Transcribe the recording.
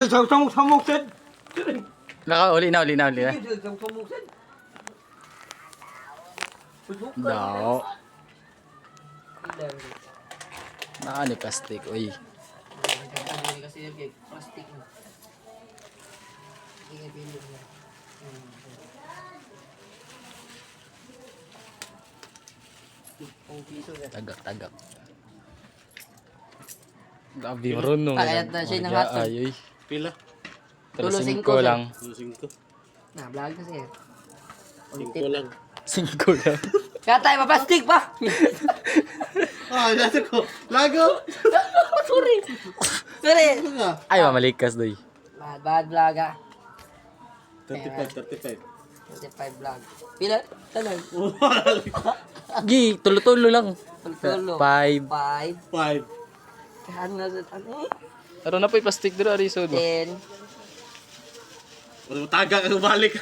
Samok sad. Uli na. Samok sad. Daw. Naka ni plastic, uy. Kasi yung plastic mo. Tagak. Grabe marunong. Kayat na siya ng hotdog. Ay. Pila? Tulo, 5 singko, lang. 5. Na, vlog kasi. 5 lang. 5 lang. Kaya tayo, plastic pa! Ah, nasa ko. Lago! Sorry! Ay, mamalikas doy. Bad vlog ah. 35. 25 vlog. Pila? Talag. Gi, tulo-tulo lang. Tulo. 5. 5. 5. Ano na sa ano? Aron na po yung plastic dito, Ariso. 10. Wala mo taga ka balik.